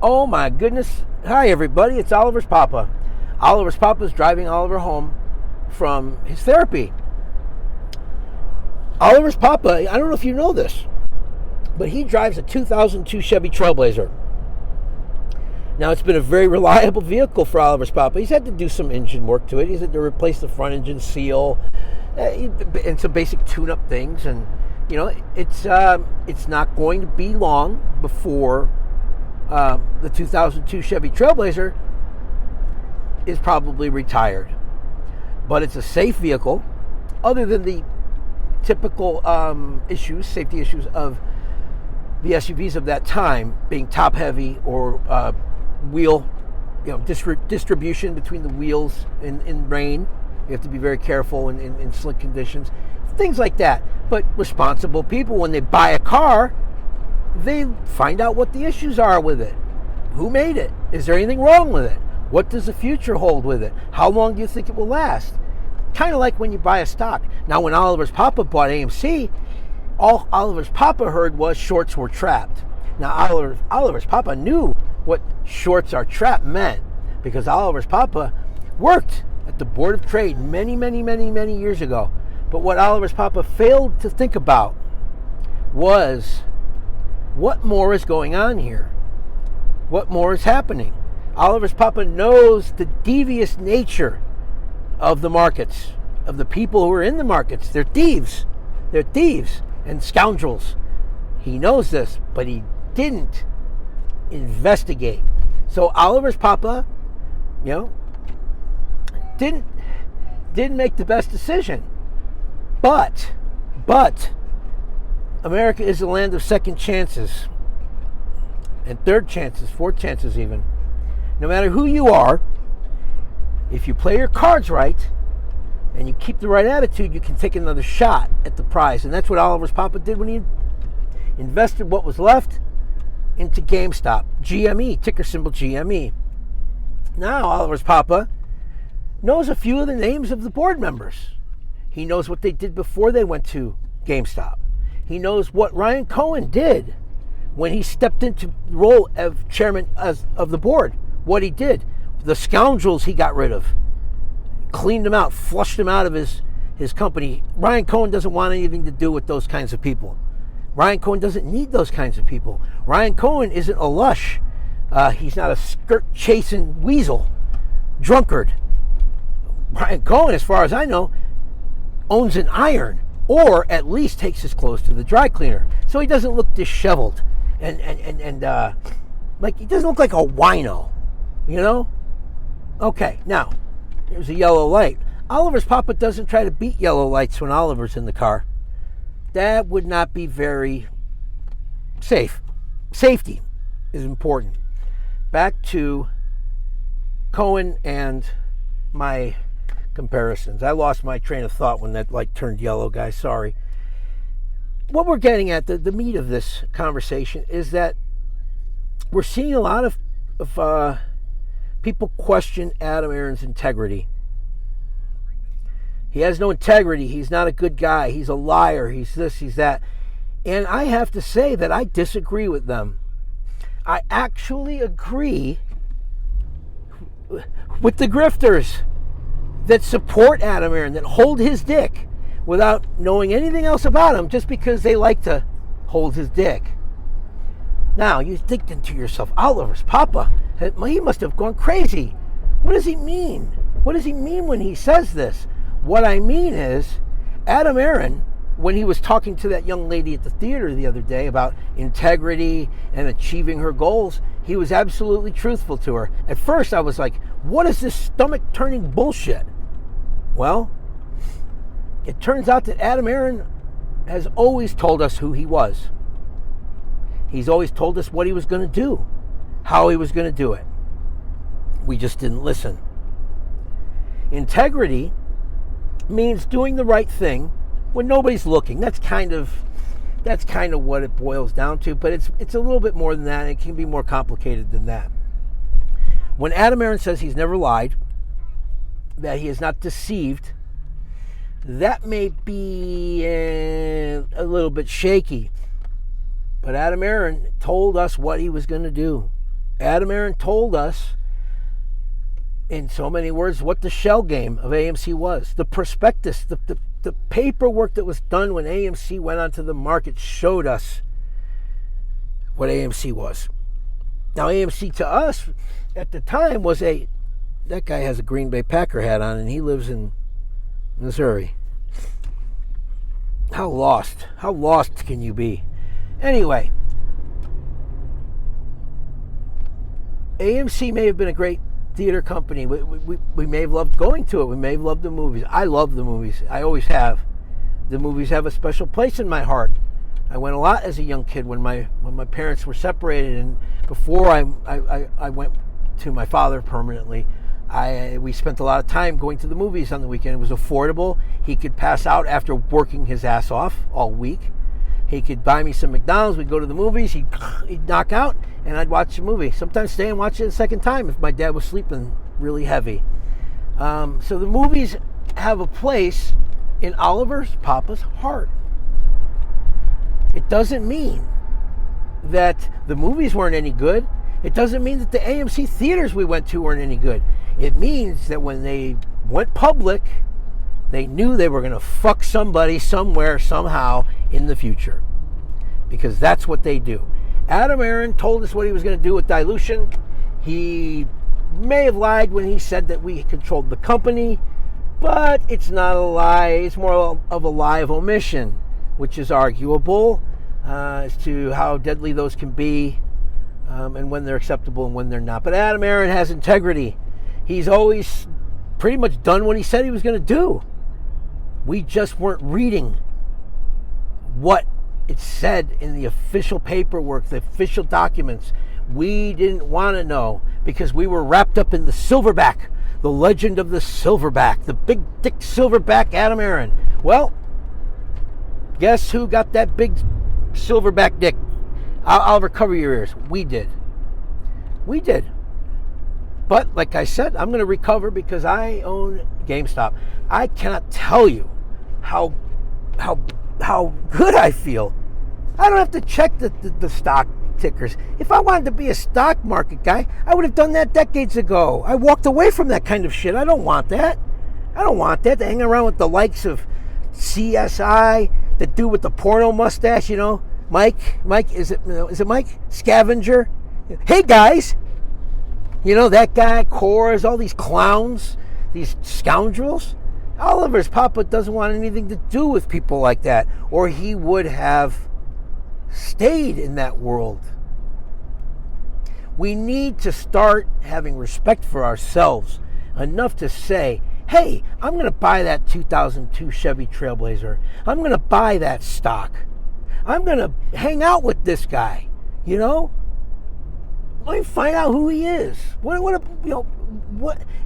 Oh my goodness. Hi everybody, it's Oliver's Papa. Oliver's Papa is driving Oliver home from his therapy. Oliver's Papa, I don't know if you know this, but he drives a 2002 Chevy Trailblazer. Now it's been a very reliable vehicle for Oliver's Papa. He's had to do some engine work to it. He's had to replace the front engine seal and some basic tune-up things. And you know, it's not going to be long before the 2002 Chevy Trailblazer is probably retired. But it's a safe vehicle, other than the typical safety issues of the SUVs of that time, being top heavy or wheel, distribution between the wheels in rain. You have to be very careful in slick conditions, things like that. But responsible people, when they buy a car, they find out what the issues are with it. Who made it? Is there anything wrong with it? What does the future hold with it? How long do you think it will last? Kind of like when you buy a stock. Now, when Oliver's Papa bought AMC, all Oliver's Papa heard was shorts were trapped. Now, Oliver's Papa knew what shorts are trapped meant, because Oliver's Papa worked at the Board of Trade many years ago. But what Oliver's Papa failed to think about was, what more is going on here? What more is happening? Oliver's Papa knows the devious nature of the markets, of the people who are in the markets. They're thieves. They're thieves and scoundrels. He knows this, but he didn't investigate. So Oliver's Papa, didn't make the best decision. But America is a land of second chances and third chances, fourth chances even. No matter who you are, if you play your cards right and you keep the right attitude, you can take another shot at the prize. And that's what Oliver's Papa did when he invested what was left into GameStop, GME, ticker symbol GME. Now Oliver's Papa knows a few of the names of the board members. He knows what they did before they went to GameStop. He knows what Ryan Cohen did when he stepped into the role of chairman of the board. What he did, the scoundrels he got rid of, cleaned them out, flushed them out of his company. Ryan Cohen doesn't want anything to do with those kinds of people. Ryan Cohen doesn't need those kinds of people. Ryan Cohen isn't a lush. He's not a skirt-chasing weasel, drunkard. Ryan Cohen, as far as I know, owns an iron, or at least takes his clothes to the dry cleaner, so he doesn't look disheveled and like he doesn't look like a wino, Okay, now there's a yellow light. Oliver's Papa doesn't try to beat yellow lights when Oliver's in the car. That would not be very safe. Safety is important. Back to Cohen and my comparisons. I lost my train of thought when that light turned yellow, guys. Sorry. What we're getting at, the meat of this conversation, is that we're seeing a lot of people question Aron's integrity. He has no integrity. He's not a good guy. He's a liar. He's this, he's that. And I have to say that I disagree with them. I actually agree with the grifters that support Aron, that hold his dick without knowing anything else about him, just because they like to hold his dick. Now, you're thinking to yourself, Oliver's Papa, he must have gone crazy. What does he mean? What does he mean when he says this? What I mean is, Aron, when he was talking to that young lady at the theater the other day about integrity and achieving her goals, he was absolutely truthful to her. At first, I was like, what is this stomach-turning bullshit? Well, it turns out that Aron has always told us who he was. He's always told us what he was going to do, how he was going to do it. We just didn't listen. Integrity means doing the right thing when nobody's looking. That's kind of what it boils down to, but it's a little bit more than that. It can be more complicated than that. When Aron says he's never lied, that he is not deceived, that may be a little bit shaky. But Aron told us what he was going to do. Aaron told us in so many words what the shell game of AMC was. The prospectus, the paperwork that was done when AMC went onto the market showed us what AMC was. Now, AMC to us at the time was that guy has a Green Bay Packer hat on and he lives in Missouri. How lost can you be? Anyway, AMC may have been a great theater company. We may have loved going to it. We may have loved the movies. I love the movies. I always have. The movies have a special place in my heart. I went a lot as a young kid when my parents were separated, and before I went to my father permanently, we spent a lot of time going to the movies on the weekend. It was affordable. He could pass out after working his ass off all week. He could buy me some McDonald's. We'd go to the movies. He'd knock out, and I'd watch the movie. Sometimes stay and watch it a second time if my dad was sleeping really heavy. So the movies have a place in Oliver's Papa's heart. It doesn't mean that the movies weren't any good. It doesn't mean that the AMC theaters we went to weren't any good. It means that when they went public, they knew they were going to fuck somebody somewhere, somehow in the future. Because that's what they do. Aaron told us what he was going to do with dilution. He may have lied when he said that we controlled the company, but it's not a lie. It's more of a lie of omission, which is arguable as to how deadly those can be and when they're acceptable and when they're not. But Aaron has integrity. He's always pretty much done what he said he was going to do. We just weren't reading what it said in the official paperwork, the official documents. We didn't want to know because we were wrapped up in the silverback, the legend of the silverback, the big dick silverback Aaron. Well, guess who got that big silverback dick? I'll recover your ears. We did. But like I said, I'm going to recover because I own GameStop. I cannot tell you how good I feel. I don't have to check the stock tickers. If I wanted to be a stock market guy, I would have done that decades ago. I walked away from that kind of shit. I don't want that. To hang around with the likes of CSI, the dude with the porno mustache, Mike, is it Mike? Scavenger? Hey guys! That guy, Cora's, all these clowns, these scoundrels. Oliver's Papa doesn't want anything to do with people like that, or he would have stayed in that world. We need to start having respect for ourselves enough to say, hey, I'm going to buy that 2002 Chevy Trailblazer. I'm going to buy that stock. I'm going to hang out with this guy, Let me find out who he is.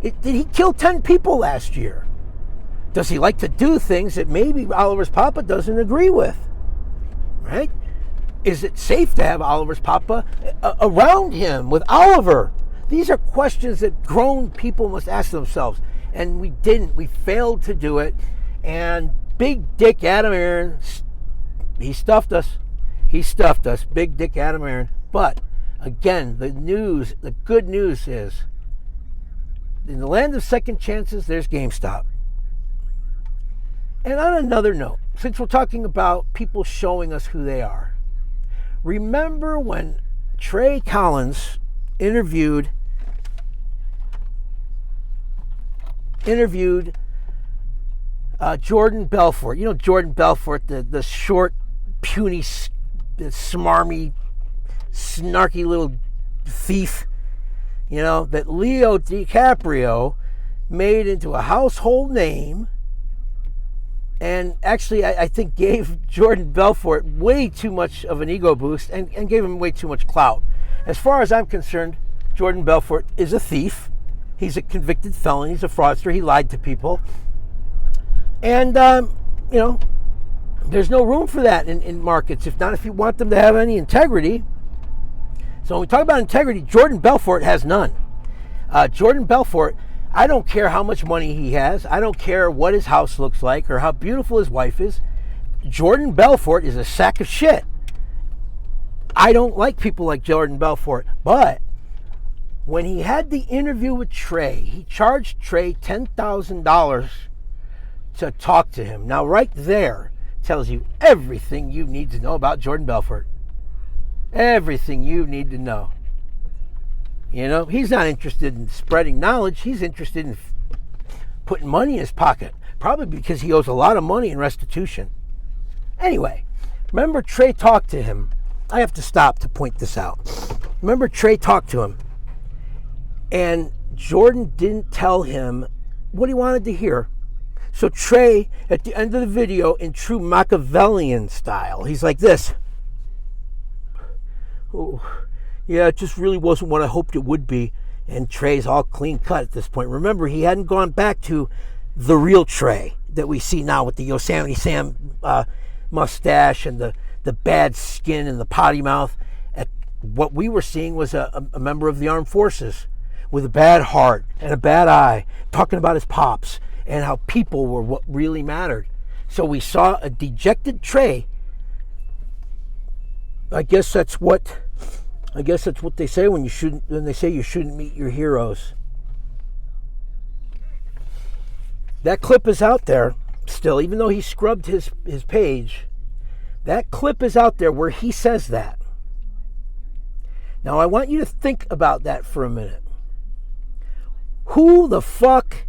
Did he kill 10 people last year? Does he like to do things that maybe Oliver's Papa doesn't agree with? Right? Is it safe to have Oliver's Papa around him with Oliver? These are questions that grown people must ask themselves. And we didn't. We failed to do it. And Big Dick Aaron, he stuffed us. Big Dick Aaron. But again, the good news is, in the land of second chances, there's GameStop. And on another note, since we're talking about people showing us who they are, remember when Trey Collins interviewed Jordan Belfort. Jordan Belfort, the short, puny, smarmy, snarky little thief, that Leo DiCaprio made into a household name, and actually I think gave Jordan Belfort way too much of an ego boost and gave him way too much clout. As far as I'm concerned, Jordan Belfort is a thief. He's a convicted felon. He's a fraudster. He lied to people. And, there's no room for that in markets, if you want them to have any integrity. So when we talk about integrity, Jordan Belfort has none. Jordan Belfort, I don't care how much money he has. I don't care what his house looks like or how beautiful his wife is. Jordan Belfort is a sack of shit. I don't like people like Jordan Belfort, but When he had the interview with Trey, he charged Trey $10,000 to talk to him. Now, right there tells you everything you need to know about Jordan Belfort. Everything you need to know. You know, he's not interested in spreading knowledge. He's interested in putting money in his pocket. Probably because he owes a lot of money in restitution. Anyway, remember Trey talked to him. I have to stop to point this out. Remember Trey talked to him. And Jordan didn't tell him what he wanted to hear. So Trey, at the end of the video, in true Machiavellian style, he's like this. Oh, yeah, it just really wasn't what I hoped it would be. And Trey's all clean cut at this point. Remember, he hadn't gone back to the real Trey that we see now with the Yosemite Sam mustache and the bad skin and the potty mouth. What we were seeing was a member of the armed forces with a bad heart and a bad eye, talking about his pops and how people were what really mattered. So we saw a dejected Trey. I guess that's what they say when they say you shouldn't meet your heroes. That clip is out there still, even though he scrubbed his page. That clip is out there where he says that. Now I want you to think about that for a minute. Who the fuck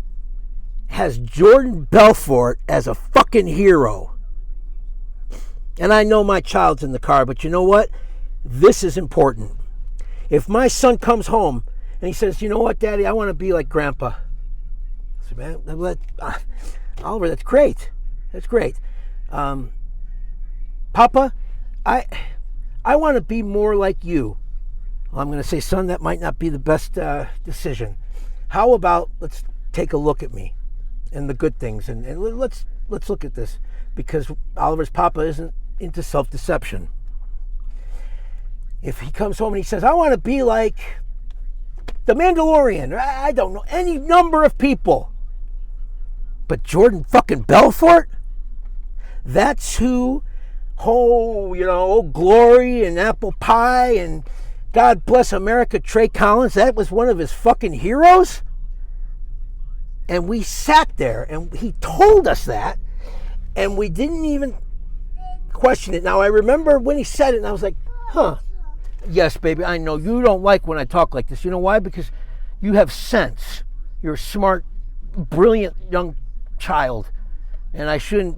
has Jordan Belfort as a fucking hero? And I know my child's in the car, but you know what? This is important. If my son comes home and he says, you know what, Daddy, I want to be like Grandpa. I said, man, Oliver, that's great. That's great. Papa, I want to be more like you. Well, I'm going to say, son, that might not be the best decision. How about let's take a look at me and the good things, and let's look at this, because Oliver's papa isn't into self-deception. If he comes home and he says, I want to be like the Mandalorian, or I don't know, any number of people, but Jordan fucking Belfort, that's who, Glory and Apple Pie and God Bless America, Trey Collins, that was one of his fucking heroes? And we sat there and he told us that, and we didn't even question it. Now, I remember when he said it and I was like, yes, baby, I know you don't like when I talk like this. You know why? Because you have sense. You're a smart, brilliant young child. And I shouldn't,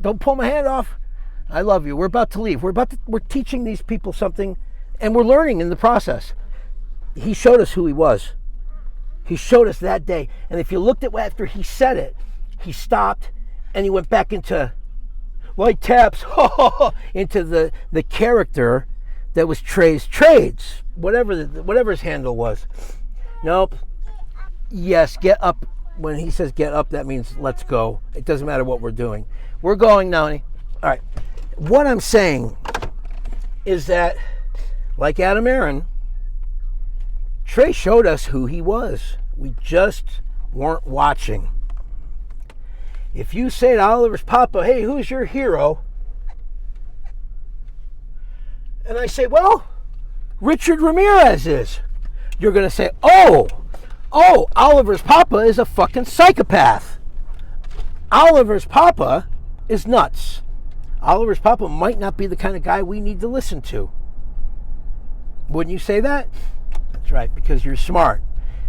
don't pull my hand off. I love you. We're about to leave. We're teaching these people something, and we're learning in the process. He showed us who he was. He showed us that day. And if you looked at after he said it, he stopped and he went back into light taps, into the character that was Trey's Trades, whatever his handle was. Nope. Yes, get up. When he says get up, that means let's go. It doesn't matter what we're doing. We're going now, honey. All right. What I'm saying is that, like Adam Aaron, Trey showed us who he was. We just weren't watching. If you say to Oliver's papa, hey, who's your hero? And I say, well, Richard Ramirez is. You're going to say, oh, Oliver's papa is a fucking psychopath. Oliver's papa is nuts. Oliver's papa might not be the kind of guy we need to listen to. Wouldn't you say that? That's right, because you're smart.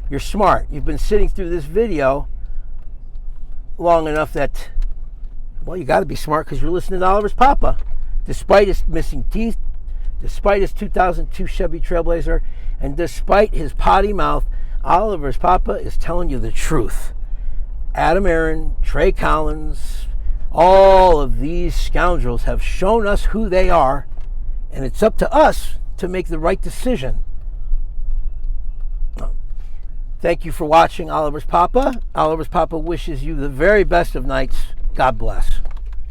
You're smart. You've been sitting through this video long enough that, well, you got to be smart because you're listening to Oliver's papa. Despite his missing teeth, despite his 2002 Chevy Trailblazer, and despite his potty mouth, Oliver's papa is telling you the truth. Adam Aaron, Trey Collins, all of these scoundrels have shown us who they are, and it's up to us to make the right decision. Thank you for watching Oliver's Papa. Oliver's Papa wishes you the very best of nights. God bless.